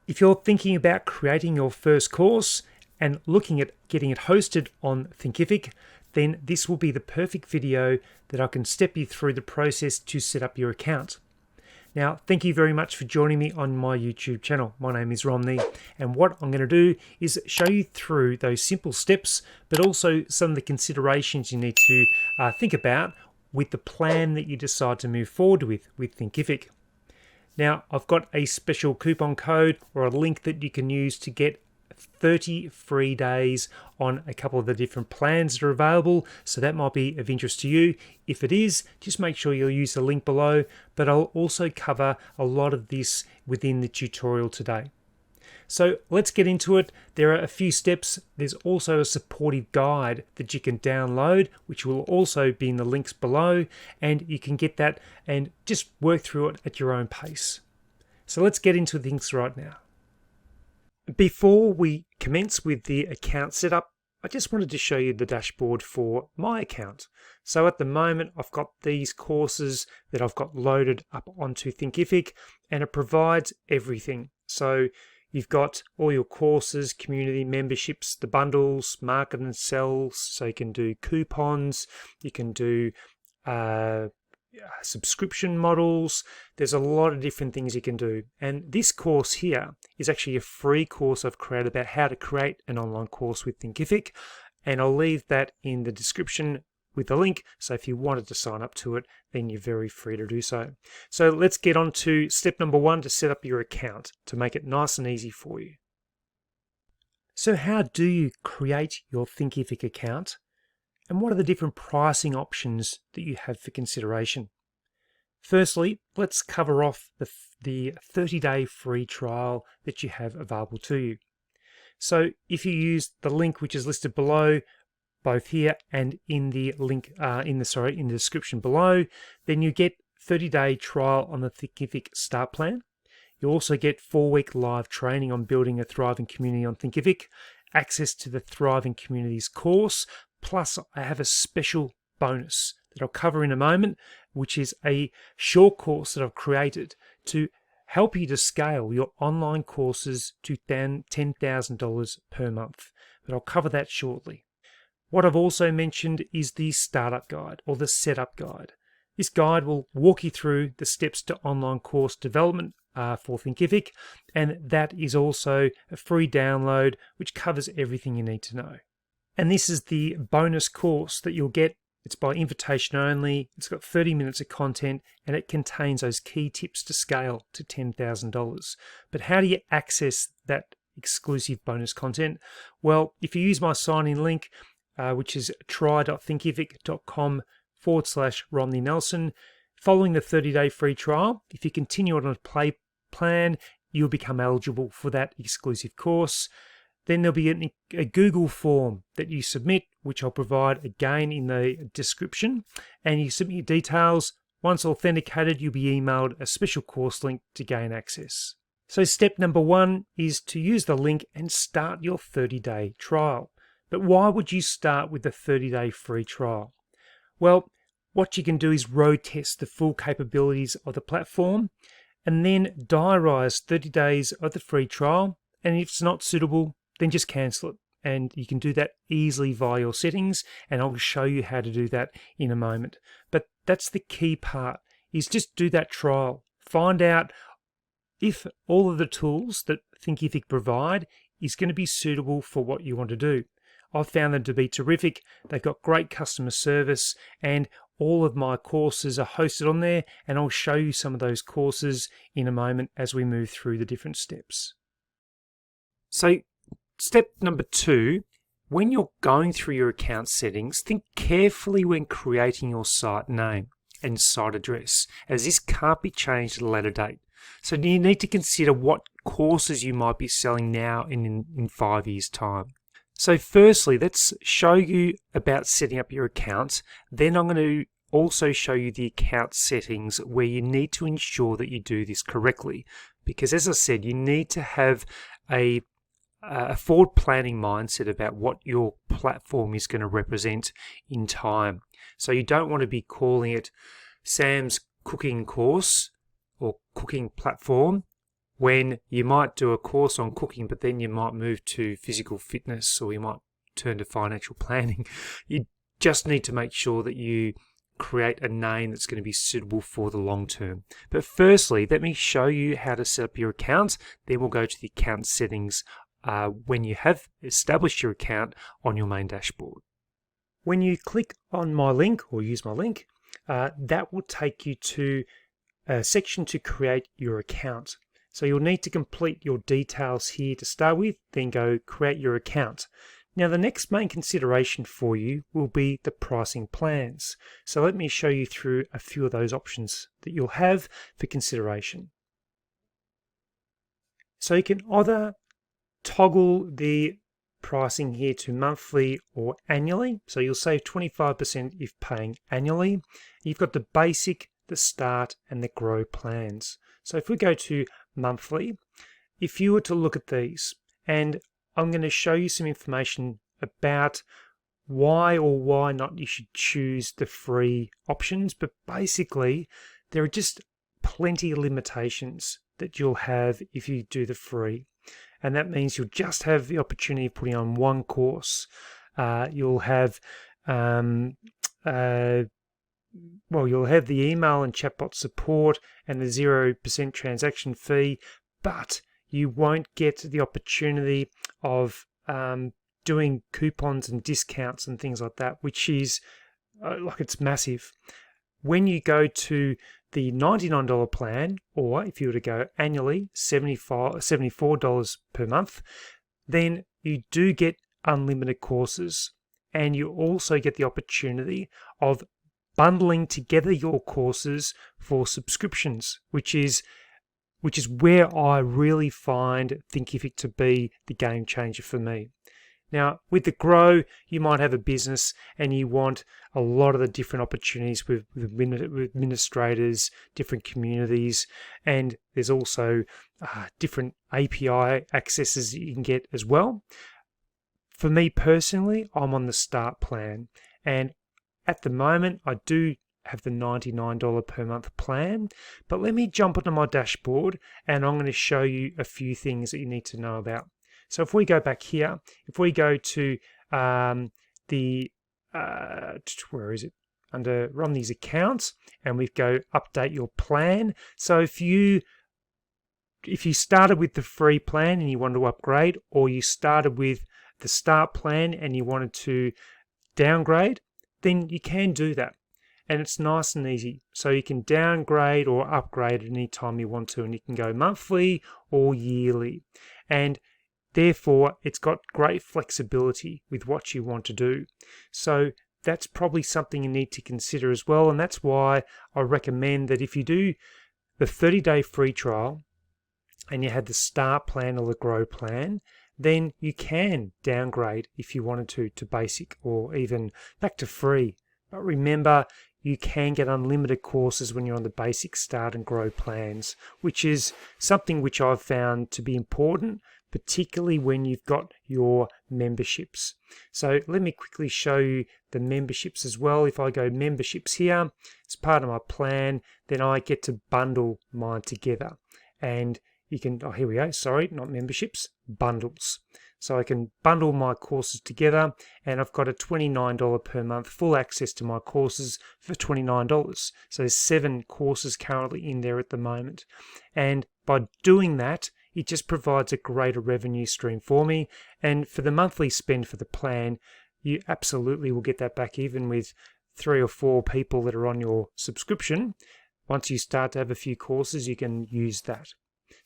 If you're thinking about creating your first course and looking at getting it hosted on Thinkific, then this will be the perfect video that I can step you through the process to set up your account. Now, thank you very much for joining me on my YouTube channel. My name is Romney, and what I'm going to do is show you through those simple steps, but also some of the considerations you need to think about with the plan that you decide to move forward with Thinkific. Now, I've got a special coupon code or a link that you can use to get 30 free days on a couple of the different plans that are available, so that might be of interest to you. If it is, just make sure you'll use the link below, but I'll also cover a lot of this within the tutorial today. So let's get into it. There are a few steps. There's also a supportive guide that you can download, which will also be in the links below, and you can get that and just work through it at your own pace. So let's get into things right now. Before we commence with the account setup, I just wanted to show you the dashboard for my account. So at the moment, I've got these courses that I've got loaded up onto Thinkific, and it provides everything. So you've got all your courses, community memberships, the bundles, market and sells. So you can do coupons, you can do subscription models. There's a lot of different things you can do. And this course here is actually a free course I've created about how to create an online course with Thinkific. And I'll leave that in the description with the link. So if you wanted to sign up to it, then you're very free to do so. So let's get on to step number 1 to set up your account to make it nice and easy for you. So how do you create your Thinkific account? And what are the different pricing options that you have for consideration? Firstly, let's cover off the 30-day free trial that you have available to you. So if you use the link which is listed below, both here and in the link in the description below, then you get 30-day trial on the Thinkific Start Plan. You also get 4-week live training on building a thriving community on Thinkific, access to the Thriving Communities course, plus I have a special bonus that I'll cover in a moment, which is a short course that I've created to help you to scale your online courses to $10,000 per month. But I'll cover that shortly. What I've also mentioned is the startup guide or the setup guide. This guide will walk you through the steps to online course development for Thinkific, and that is also a free download which covers everything you need to know. And this is the bonus course that you'll get. It's by invitation only. It's got 30 minutes of content, and it contains those key tips to scale to $10,000. But how do you access that exclusive bonus content? Well, if you use my sign-in link, which is try.thinkific.com/Romney Nelson. Following the 30-day free trial, if you continue on a play plan, you'll become eligible for that exclusive course. Then there'll be a Google form that you submit, which I'll provide again in the description. And you submit your details. Once authenticated, you'll be emailed a special course link to gain access. So step number 1 is to use the link and start your 30-day trial. But why would you start with the 30-day free trial? Well, what you can do is road test the full capabilities of the platform and then diarize 30 days of the free trial. And if it's not suitable, then just cancel it. And you can do that easily via your settings, and I'll show you how to do that in a moment. But that's the key part, is just do that trial. Find out if all of the tools that Thinkific provide is going to be suitable for what you want to do. I've found them to be terrific. They've got great customer service, and all of my courses are hosted on there, and I'll show you some of those courses in a moment as we move through the different steps. So step number 2, when you're going through your account settings, think carefully when creating your site name and site address, as this can't be changed at a later date. So you need to consider what courses you might be selling now and in 5 years' time. So firstly, let's show you about setting up your account. Then I'm going to also show you the account settings where you need to ensure that you do this correctly. Because as I said, you need to have a forward planning mindset about what your platform is going to represent in time. So you don't want to be calling it Sam's cooking course or cooking platform when you might do a course on cooking, but then you might move to physical fitness, or you might turn to financial planning. You just need to make sure that you create a name that's going to be suitable for the long term. But firstly, let me show you how to set up your account. Then we'll go to the account settings when you have established your account on your main dashboard. When you click on my link or use my link, that will take you to a section to create your account. So you'll need to complete your details here to start with, then go create your account. Now the next main consideration for you will be the pricing plans. So let me show you through a few of those options that you'll have for consideration. So you can either toggle the pricing here to monthly or annually. So you'll save 25% if paying annually. You've got the basic, the start, and the grow plans. So if we go to monthly, if you were to look at these, and I'm going to show you some information about why or why not you should choose the free options, but basically there are just plenty of limitations that you'll have if you do the free. And that means you'll just have the opportunity of putting on one course. You'll have you'll have the email and chatbot support and the 0% transaction fee, but you won't get the opportunity of doing coupons and discounts and things like that, which is it's massive. When you go to the $99 plan, or if you were to go annually, $74 per month, then you do get unlimited courses, and you also get the opportunity of bundling together your courses for subscriptions, which is where I really find Thinkific to be the game changer for me. Now, with the Grow, you might have a business and you want a lot of the different opportunities with administrators, different communities, and there's also different API accesses that you can get as well. For me personally, I'm on the Start plan, and at the moment, I do have the $99 per month plan, but let me jump onto my dashboard and I'm going to show you a few things that you need to know about. So if we go back here, if we go to where is it? Under run these accounts, and we go update your plan. So if you started with the free plan and you wanted to upgrade, or you started with the Start plan and you wanted to downgrade, then you can do that. And it's nice and easy. So you can downgrade or upgrade at any time you want to, and you can go monthly or yearly. And therefore, it's got great flexibility with what you want to do. So that's probably something you need to consider as well. And that's why I recommend that if you do the 30-day free trial and you had the Start plan or the Grow plan, then you can downgrade if you wanted to basic or even back to free. But remember, you can get unlimited courses when you're on the basic, Start, and Grow plans, which is something which I've found to be important, particularly when you've got your memberships. So let me quickly show you the memberships as well. If I go memberships here, it's part of my plan, then I get to bundle mine together. And you can, here we go, sorry, not memberships, bundles. So I can bundle my courses together, and I've got a $29 per month full access to my courses for $29. So there's 7 courses currently in there at the moment. And by doing that, it just provides a greater revenue stream for me. And for the monthly spend for the plan, you absolutely will get that back, even with 3 or 4 people that are on your subscription. Once you start to have a few courses, you can use that.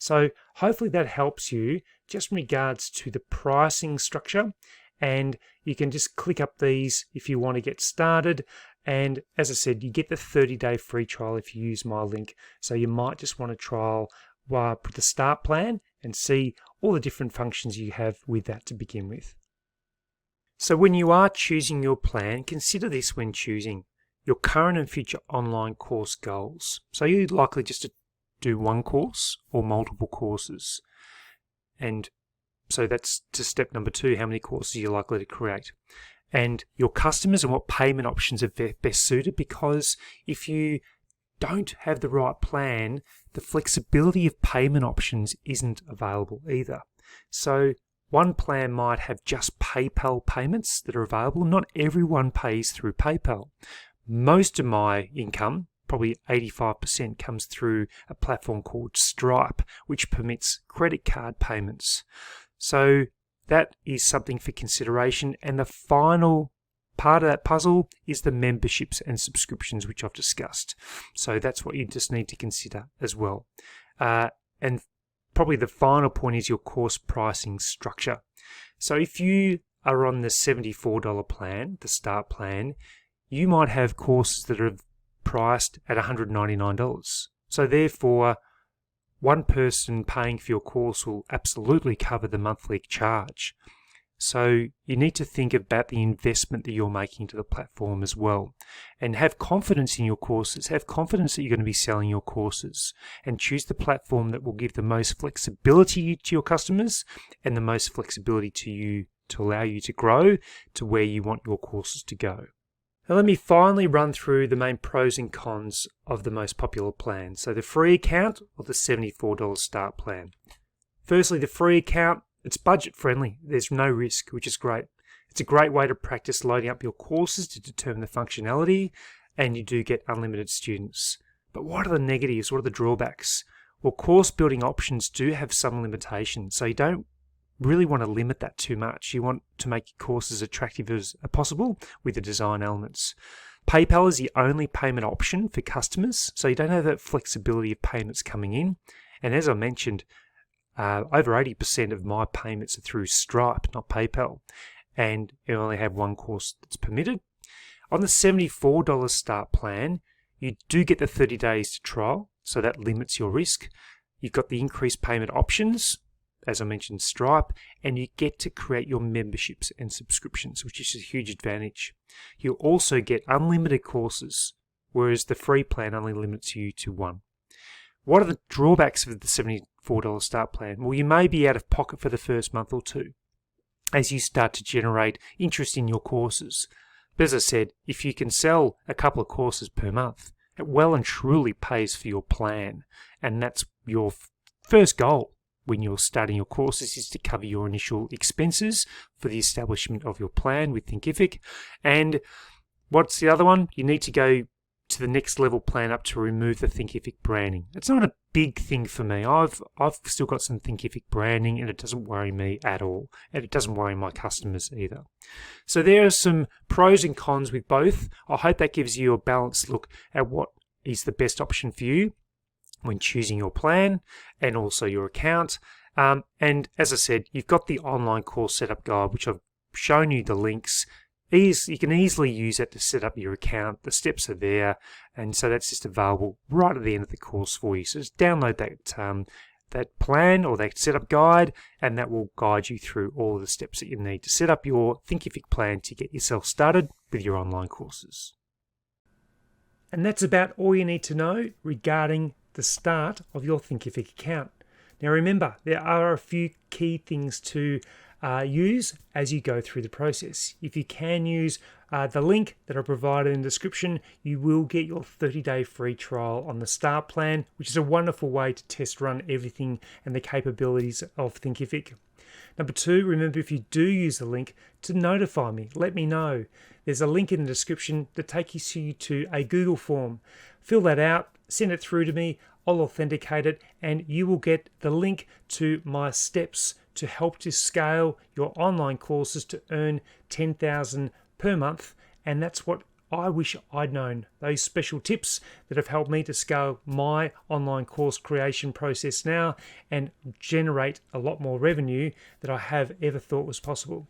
So hopefully that helps you just in regards to the pricing structure, and you can just click up these if you want to get started. And as I said, you get the 30-day free trial if you use my link. So you might just want to trial put the Start plan and see all the different functions you have with that to begin with. So when you are choosing your plan, consider this when choosing your current and future online course goals. So you're likely just to do one course or multiple courses. And so that's to step number 2, how many courses you're likely to create. And your customers and what payment options are best suited, because if you don't have the right plan, the flexibility of payment options isn't available either. So one plan might have just PayPal payments that are available. Not everyone pays through PayPal. Most of my income, probably 85%, comes through a platform called Stripe, which permits credit card payments. So that is something for consideration. And the final part of that puzzle is the memberships and subscriptions, which I've discussed. So that's what you just need to consider as well. And probably the final point is your course pricing structure. So if you are on the $74 plan, the Start plan, you might have courses that are priced at $199. So therefore, one person paying for your course will absolutely cover the monthly charge. So you need to think about the investment that you're making to the platform as well, and have confidence in your courses. Have confidence that you're going to be selling your courses, and choose the platform that will give the most flexibility to your customers and the most flexibility to you to allow you to grow to where you want your courses to go. Now let me finally run through the main pros and cons of the most popular plan. So the free account or the $74 Start plan. Firstly, the free account, it's budget friendly. There's no risk, which is great. It's a great way to practice loading up your courses to determine the functionality, and you do get unlimited students. But what are the negatives? What are the drawbacks? Well, course building options do have some limitations, so you don't really want to limit that too much. You want to make your courses attractive as possible with the design elements. PayPal is the only payment option for customers, so you don't have that flexibility of payments coming in. And as I mentioned, over 80% of my payments are through Stripe, not PayPal, and you only have one course that's permitted. On the $74 Start plan, you do get the 30 days to trial, so that limits your risk. You've got the increased payment options, as I mentioned, Stripe, and you get to create your memberships and subscriptions, which is a huge advantage. You'll also get unlimited courses, whereas the free plan only limits you to one. What are the drawbacks of the $74 Start plan? Well, you may be out of pocket for the first month or two as you start to generate interest in your courses. But as I said, if you can sell a couple of courses per month, it well and truly pays for your plan. And that's your first goal when you're starting your courses, is to cover your initial expenses for the establishment of your plan with Thinkific. And what's the other one? You need to go to the next level plan up to remove the Thinkific branding. It's not a big thing for me. I've still got some Thinkific branding, and it doesn't worry me at all, and it doesn't worry my customers either. So there are some pros and cons with both. I hope that gives you a balanced look at what is the best option for you when choosing your plan and also your account. And as I said, you've got the online course setup guide, which I've shown you the links. You can easily use that to set up your account. The steps are there, and so that's just available right at the end of the course for you. So just download that plan or that setup guide, and that will guide you through all of the steps that you need to set up your Thinkific plan to get yourself started with your online courses. And that's about all you need to know regarding the start of your Thinkific account. Now remember, there are a few key things to use as you go through the process. If you can use the link that I provided in the description, you will get your 30-day free trial on the Start plan, which is a wonderful way to test run everything and the capabilities of Thinkific. Number 2, remember, if you do use the link, to notify me. Let me know. There's a link in the description that takes you to a Google form. Fill that out, send it through to me, I'll authenticate it, and you will get the link to my steps to help to scale your online courses to earn $10,000 per month. And that's what I wish I'd known, those special tips that have helped me to scale my online course creation process now and generate a lot more revenue than I have ever thought was possible.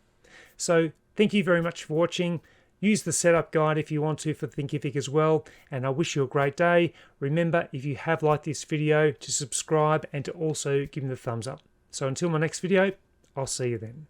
So thank you very much for watching. Use the setup guide if you want to for Thinkific as well, and I wish you a great day. Remember, if you have liked this video, to subscribe and to also give me the thumbs up. So until my next video, I'll see you then.